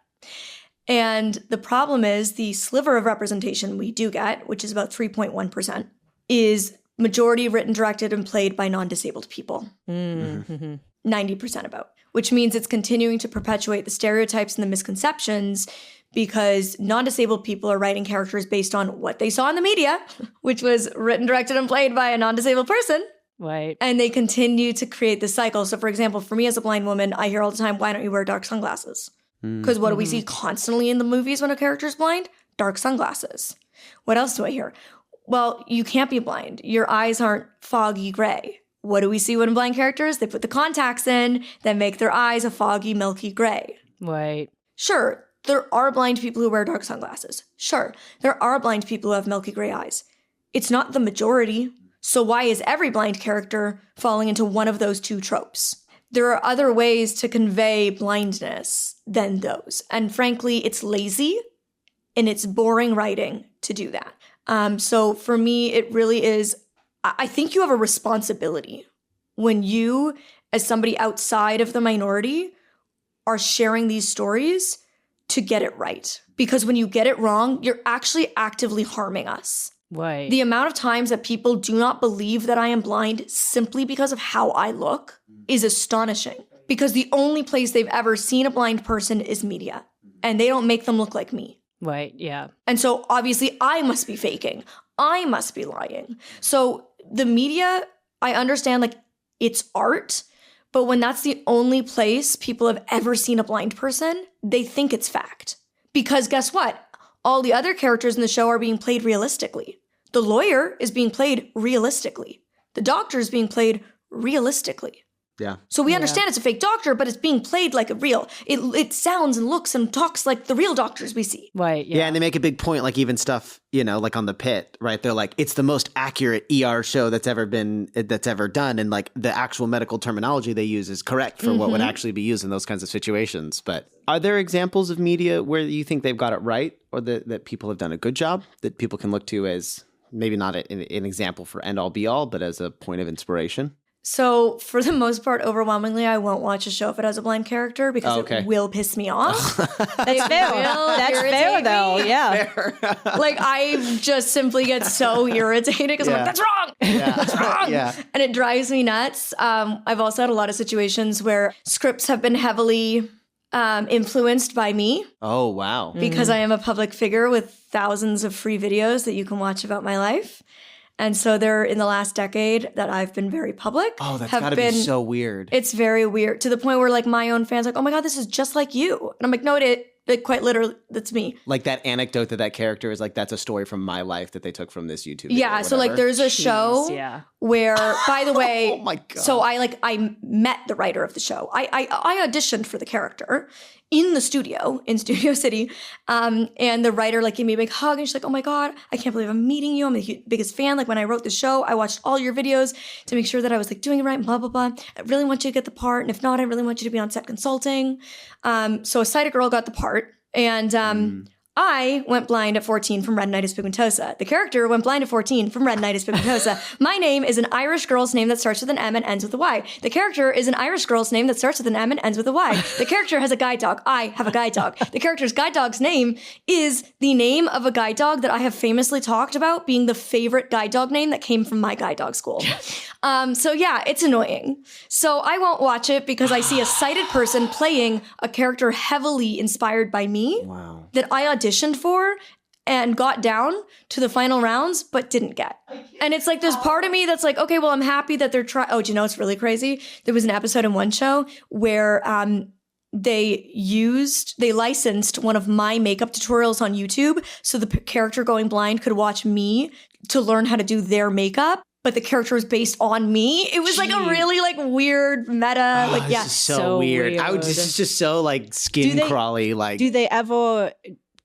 And the problem is the sliver of representation we do get, which is about 3.1%, is majority written, directed, and played by non-disabled people. 90% about. Which means it's continuing to perpetuate the stereotypes and the misconceptions because non-disabled people are writing characters based on what they saw in the media, which was written, directed, and played by a non-disabled person. Right. And they continue to create this cycle. So for example, for me as a blind woman, I hear all the time, why don't you wear dark sunglasses? Because what do we see constantly in the movies when a character's blind? Dark sunglasses. What else do I hear? Well, you can't be blind. Your eyes aren't foggy gray. What do we see when blind characters? They put the contacts in that make their eyes a foggy, milky gray. Right. Sure, there are blind people who wear dark sunglasses. Sure, there are blind people who have milky gray eyes. It's not the majority. So why is every blind character falling into one of those two tropes? There are other ways to convey blindness than those. And frankly, it's lazy and it's boring writing to do that. So for me, it really is, I think you have a responsibility when you, as somebody outside of the minority, are sharing these stories to get it right. Because when you get it wrong, you're actually actively harming us. Right. The amount of times that people do not believe that I am blind simply because of how I look is astonishing. Because the only place they've ever seen a blind person is media. And they don't make them look like me. Right, yeah. And so obviously I must be faking. I must be lying. So the media, I understand like it's art. But when that's the only place people have ever seen a blind person, they think it's fact. Because guess what? All the other characters in the show are being played realistically. The lawyer is being played realistically. The doctor is being played realistically. Yeah. So we understand it's a fake doctor, but it's being played like a real. It sounds and looks and talks like the real doctors we see. Right, Yeah, and they make a big point, like even stuff, like on The Pit, right? They're like, it's the most accurate ER show that's ever done. And like the actual medical terminology they use is correct for what would actually be used in those kinds of situations. But are there examples of media where you think they've got it right or that people have done a good job that people can look to as maybe not an example for end all be all, but as a point of inspiration? So for the most part, overwhelmingly, I won't watch a show if it has a blind character because it will piss me off. That's fair. That's fair, though. Yeah. Like I just simply get so irritated because I'm like, that's wrong. That's wrong. And it drives me nuts. I've also had a lot of situations where scripts have been heavily influenced by me. Oh, wow. Because I am a public figure with thousands of free videos that you can watch about my life. And so they're in the last decade that I've been very public. Oh, that's gotta be so weird. It's very weird to the point where like my own fans are like, oh my God, this is just like you. And I'm like, no, it quite literally, that's me. Like that anecdote that character is like, that's a story from my life that they took from this YouTube video. Yeah. So like there's a show where, by the way, oh my God. So I met the writer of the show. I auditioned for the character in the studio, in Studio City. And the writer like gave me a big hug and she's like, oh my God, I can't believe I'm meeting you. I'm the biggest fan. Like when I wrote the show, I watched all your videos to make sure that I was like doing it right, blah, blah, blah. I really want you to get the part. And if not, I really want you to be on set consulting. So a sighted girl got the part. And I went blind at 14 from retinitis pigmentosa. The character went blind at 14 from retinitis pigmentosa. My name is an Irish girl's name that starts with an M and ends with a Y. The character is an Irish girl's name that starts with an M and ends with a Y. The character has a guide dog. I have a guide dog. The character's guide dog's name is the name of a guide dog that I have famously talked about being the favorite guide dog name that came from my guide dog school. So yeah, it's annoying. So I won't watch it because I see a sighted person playing a character heavily inspired by me that I auditioned for and got down to the final rounds, but didn't get. And it's like, there's part of me that's like, okay, well, I'm happy that they're trying. Oh, do you know what's really crazy? There was an episode in one show where they licensed one of my makeup tutorials on YouTube so the character going blind could watch me to learn how to do their makeup. But the character was based on me. It was like a really like weird meta. Like, yeah. This is so weird. This is just so like skin crawly. Like, do they ever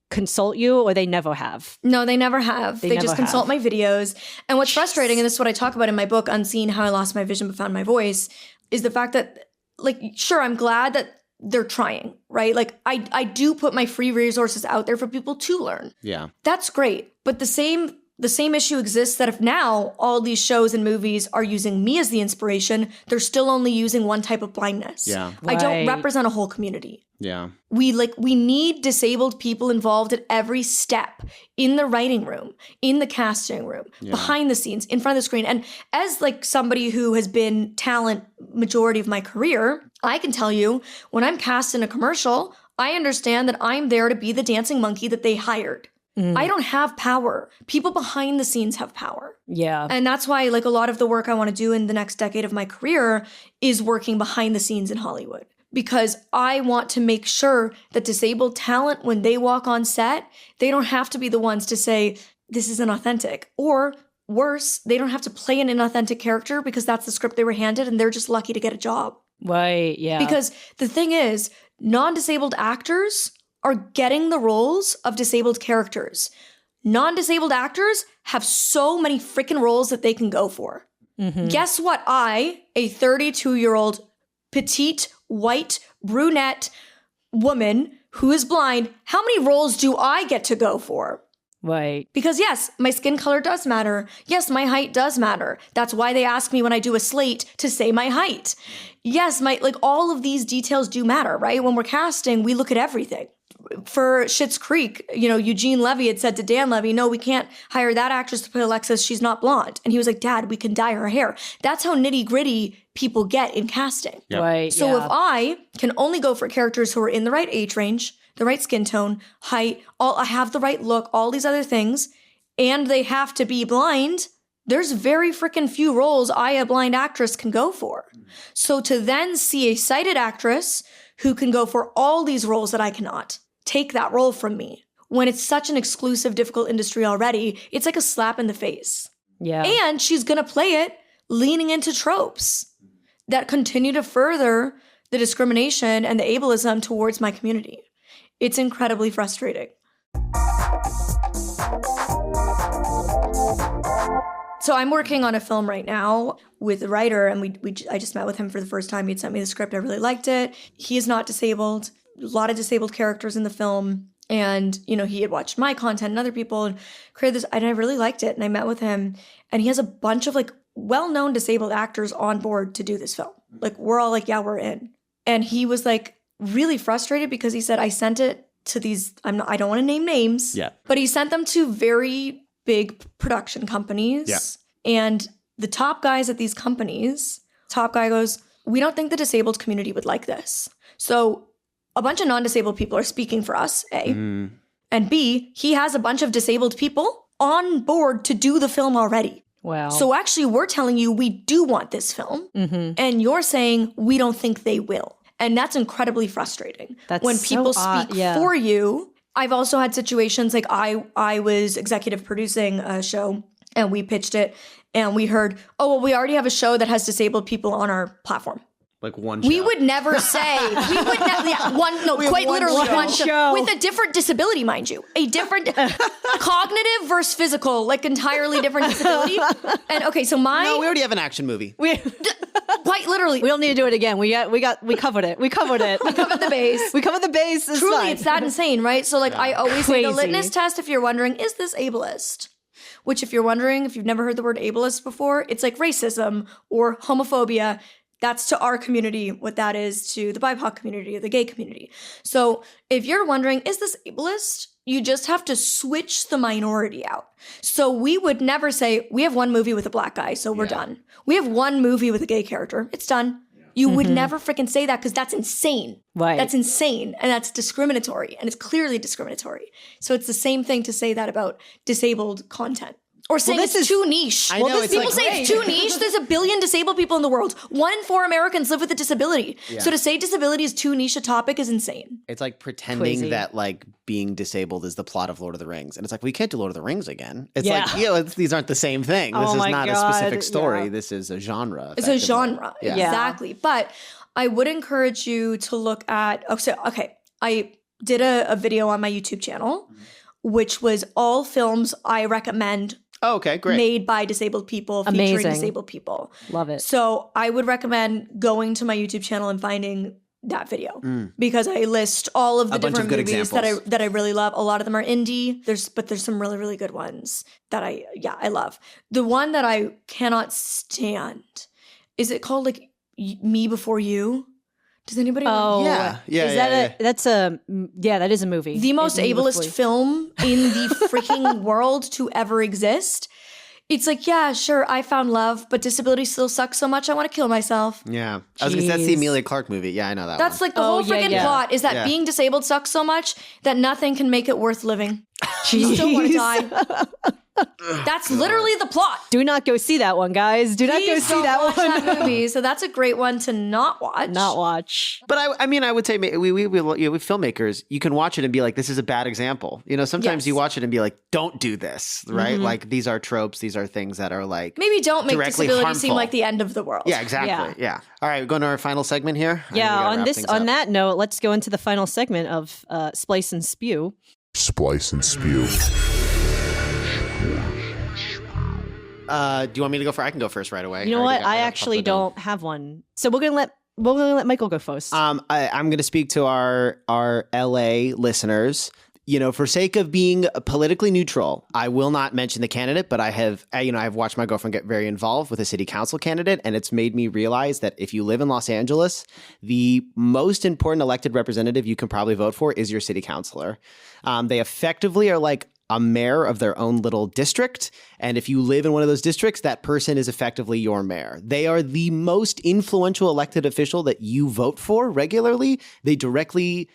consult you or they never have? No, they never have. They just consult my videos. And what's frustrating, and this is what I talk about in my book, Unseen, How I Lost My Vision But Found My Voice, is the fact that, like, sure, I'm glad that they're trying, right? Like, I do put my free resources out there for people to learn. Yeah. That's great. But the same issue exists that if now all these shows and movies are using me as the inspiration, they're still only using one type of blindness. Yeah. I don't represent a whole community. Yeah. We need disabled people involved at every step, in the writing room, in the casting room, behind the scenes, in front of the screen. And as like somebody who has been talent majority of my career, I can tell you when I'm cast in a commercial, I understand that I'm there to be the dancing monkey that they hired. I don't have power. People behind the scenes have power. Yeah. And that's why like a lot of the work I want to do in the next decade of my career is working behind the scenes in Hollywood. Because I want to make sure that disabled talent, when they walk on set, they don't have to be the ones to say, this isn't authentic. Or worse, they don't have to play an inauthentic character because that's the script they were handed and they're just lucky to get a job. Right, yeah. Because the thing is, non-disabled actors are getting the roles of disabled characters. Non-disabled actors have so many freaking roles that they can go for. Mm-hmm. Guess what? I, a 32-year-old petite, white, brunette woman who is blind, how many roles do I get to go for? Right. Because yes, my skin color does matter. Yes, my height does matter. That's why they ask me when I do a slate to say my height. Yes, all of these details do matter, right? When we're casting, we look at everything. For Schitt's Creek, Eugene Levy had said to Dan Levy, no, we can't hire that actress to play Alexis. She's not blonde. And he was like, Dad, we can dye her hair. That's how nitty gritty people get in casting. Yep. Right. So if I can only go for characters who are in the right age range, the right skin tone, height, I have the right look, all these other things, and they have to be blind, there's very freaking few roles a blind actress can go for. So to then see a sighted actress who can go for all these roles that I cannot, take that role from me. When it's such an exclusive, difficult industry already, it's like a slap in the face. Yeah. And she's going to play it leaning into tropes that continue to further the discrimination and the ableism towards my community. It's incredibly frustrating. So I'm working on a film right now with a writer, and I just met with him for the first time. He'd sent me the script. I really liked it. He is not disabled. A lot of disabled characters in the film. And, he had watched my content and other people and created this, and I really liked it. And I met with him, and he has a bunch of well-known disabled actors on board to do this film. We're all yeah, we're in. And he was really frustrated because he said, I sent it to these, I don't want to name names, but he sent them to very big production companies. Yeah. And the top guys at these companies, top guy goes, we don't think the disabled community would like this. So a bunch of non-disabled people are speaking for us, A. And B, he has a bunch of disabled people on board to do the film already. Wow. So actually, we're telling you we do want this film. Mm-hmm. And you're saying we don't think they will. And that's incredibly frustrating. That's when so people odd, speak for you. I've also had situations I was executive producing a show and we pitched it and we heard, oh, well, we already have a show that has disabled people on our platform. Like one show. We would never say, quite literally one show. With a different disability, mind you. A different cognitive versus physical, like entirely different disability. And okay, so No, we already have an action movie. quite literally. We don't need to do it again. We covered it. We covered the base. We covered the base. It's Truly, fine. it's that insane, right? So like I always say the Crazy. litmus test, if you're wondering, is this ableist? Which if you're wondering, if you've never heard the word ableist before, it's like racism or homophobia. That's to our community what that is to the BIPOC community or the gay community. So if you're wondering, is this ableist? You just have to switch the minority out. So we would never say, we have one movie with a black guy, so we're done. We have one movie with a gay character. It's done. You would never freaking say that because that's insane. Right. That's insane. And that's discriminatory. And it's clearly discriminatory. So it's the same thing to say that about disabled content. Or saying it's too niche. I know, it's people like, say it's too niche. There's 1 billion disabled people in the world. 1 in 4 Americans live with a disability. Yeah. So to say disability is too niche a topic is insane. It's like pretending Crazy. that like being disabled is the plot of Lord of the Rings. And it's like, we can't do Lord of the Rings again. It's Yeah. like, these aren't the same thing. This Oh is my not God, a specific story. yeah. This is a genre. It's a effectively. genre. Yeah. Exactly. But I would encourage you to look at, I did a video on my YouTube channel, which was all films I recommend Oh, okay, great. made by disabled people, featuring Amazing. disabled people. Love it. So I would recommend going to my YouTube channel and finding that video because I list all of the A bunch of different good movies examples. that I really love. A lot of them are indie. There's some really, really good ones that I love. The one that I cannot stand, is it called like Me Before You? Does anybody know? Yeah. That is a movie. The most It's ableist beautifully- film in the freaking world to ever exist. It's like, yeah, sure, I found love, but disability still sucks so much I want to kill myself. Yeah. I was gonna say, that's the Jeez. Emilia Clarke movie. Yeah, I know that That's one. like the Oh, whole yeah, freaking yeah. plot is that Yeah. being disabled sucks so much that nothing can make it worth living. You still want to die. That's literally the plot. Do not go see that one, guys. Do not go Please see don't that watch one. that movie. So that's a great one to not watch. Not watch. But I mean, I would say we filmmakers, you can watch it and be like, this is a bad example. You know, sometimes Yes. you watch it and be like, don't do this, right? Like these are tropes. These are things that are like Maybe don't make directly disability harmful. seem like the end of the world. Yeah, exactly. Yeah. All right, we're going to our final segment here. I think we Yeah. gotta On wrap this, things on up. that note, let's go into the final segment of Splice and Spew. Splice and spew. Do you want me to go first? I can go first right away. You know what? I got actually something done. don't have one, so we're gonna let Michael go first. I'm going to speak to our LA listeners. You know, for sake of being politically neutral, I will not mention the candidate, but I've watched my girlfriend get very involved with a city council candidate, and it's made me realize that if you live in Los Angeles, the most important elected representative you can probably vote for is your city councilor. They effectively are like a mayor of their own little district. And if you live in one of those districts, that person is effectively your mayor. They are the most influential elected official that you vote for regularly. They directly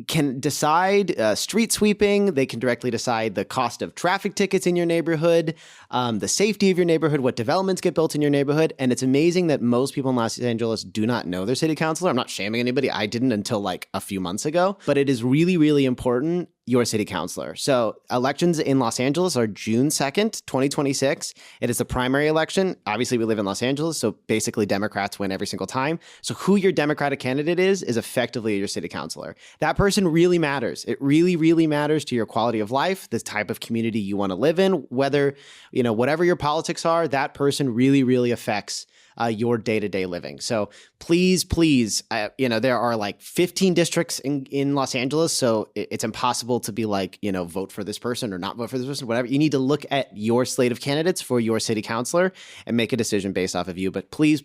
can decide street sweeping. They can directly decide the cost of traffic tickets in your neighborhood, the safety of your neighborhood, what developments get built in your neighborhood. And it's amazing that most people in Los Angeles do not know their city councilor. I'm not shaming anybody. I didn't until like a few months ago. But it is really, really important, your city councilor. So elections in Los Angeles are June 2nd, 2026. It is the primary election. Obviously, we live in Los Angeles, so basically Democrats win every single time. So who your Democratic candidate is effectively your city councilor. That person really matters. It really, really matters to your quality of life, the type of community you want to live in, whether, you know, whatever your politics are, that person really, really affects your day-to-day living. So please, there are like 15 districts in Los Angeles. So it's impossible to be like, vote for this person or not vote for this person, whatever. You need to look at your slate of candidates for your city councilor and make a decision based off of you. But please,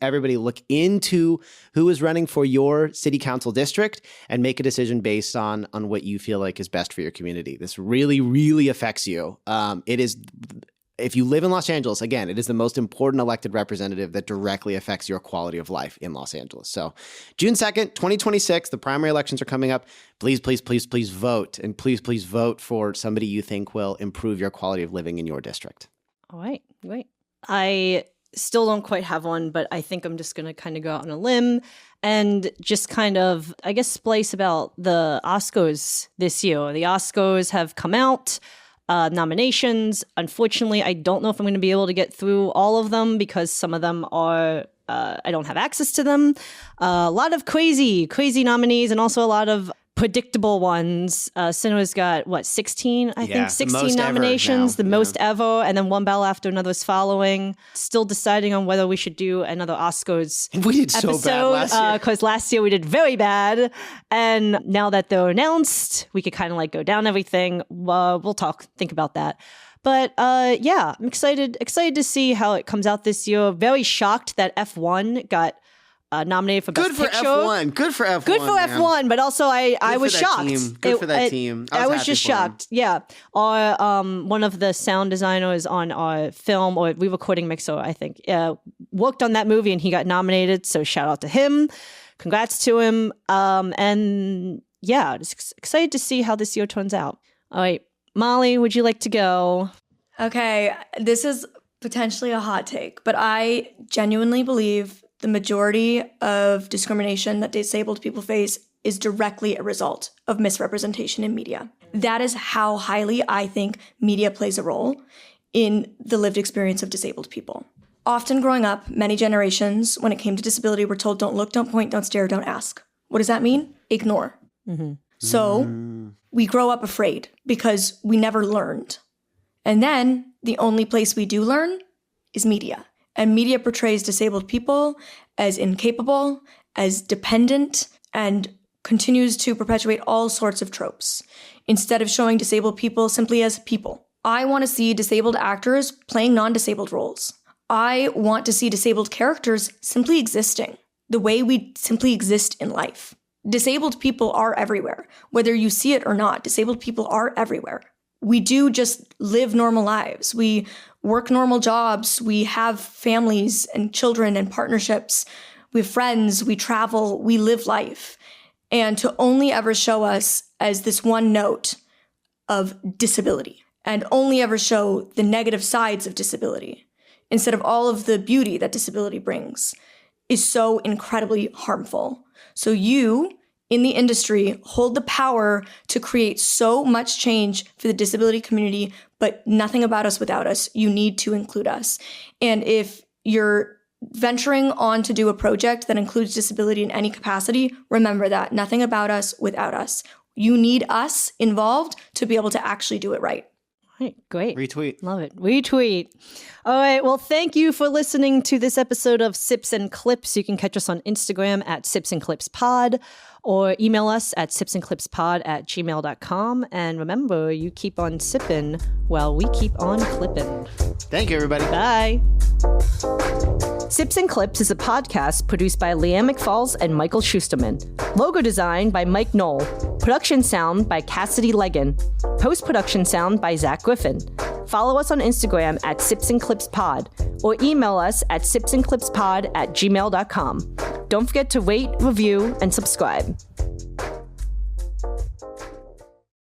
everybody look into who is running for your city council district and make a decision based on what you feel like is best for your community. This really, really affects you. If you live in Los Angeles, again, it is the most important elected representative that directly affects your quality of life in Los Angeles. So June 2nd, 2026, the primary elections are coming up. Please vote. And please vote for somebody you think will improve your quality of living in your district. All right, great. I still don't quite have one, but I think I'm just going to kind of go out on a limb and just kind of, I guess, splice about the Oscars this year. The Oscars have come out. Nominations. Unfortunately, I don't know if I'm going to be able to get through all of them because some of them are I don't have access to them. A lot of crazy nominees, and also a lot of predictable ones. Cinema's got 16? I think 16 nominations, the most ever, and then one battle after another is following. Still deciding on whether we should do another Oscars We did episode, so bad last year. because last year we did very bad, and now that they're announced, we could kind of like go down everything. We'll think about that. But yeah, I'm excited to see how it comes out this year. Very shocked that F1 got nominated for Best Picture. Good for F1. Good for F1, but also I was shocked. Good for that team. I was just shocked. Yeah. Our one of the sound designers on our film or re-recording mixer, I think, worked on that movie and he got nominated. So shout out to him. Congrats to him. And yeah, just excited to see how this year turns out. All right, Molly, would you like to go? Okay, this is potentially a hot take, but I genuinely believe the majority of discrimination that disabled people face is directly a result of misrepresentation in media. That is how highly I think media plays a role in the lived experience of disabled people. Often growing up, many generations, when it came to disability, were told, don't look, don't point, don't stare, don't ask. What does that mean? Ignore. Mm-hmm. So we grow up afraid because we never learned. And then the only place we do learn is media. And media portrays disabled people as incapable, as dependent, and continues to perpetuate all sorts of tropes, instead of showing disabled people simply as people. I want to see disabled actors playing non-disabled roles. I want to see disabled characters simply existing, the way we simply exist in life. Disabled people are everywhere. Whether you see it or not, disabled people are everywhere. We do just live normal lives. We work normal jobs. We have families and children and partnerships. We have friends. We travel. We live life. And to only ever show us as this one note of disability and only ever show the negative sides of disability instead of all of the beauty that disability brings is so incredibly harmful. So you, in the industry, hold the power to create so much change for the disability community, but nothing about us without us. You need to include us. And if you're venturing on to do a project that includes disability in any capacity, remember that. Nothing about us without us. You need us involved to be able to actually do it right. Right, great. Retweet. Love it. Retweet. All right. Well, thank you for listening to this episode of Sips and Clips. You can catch us on Instagram at Sips and Clips Pod or email us at sipsandclipspod@gmail.com. And remember, you keep on sipping while we keep on clipping. Thank you, everybody. Bye. Sips and Clips is a podcast produced by Lian McFalls and Michael Schusterman. Logo design by Mike Knoll. Production sound by Cassidy Legan. Post-production sound by Zach Griffin. Follow us on Instagram at sipsandclipspod or email us at sipsandclipspod@gmail.com. Don't forget to rate, review, and subscribe.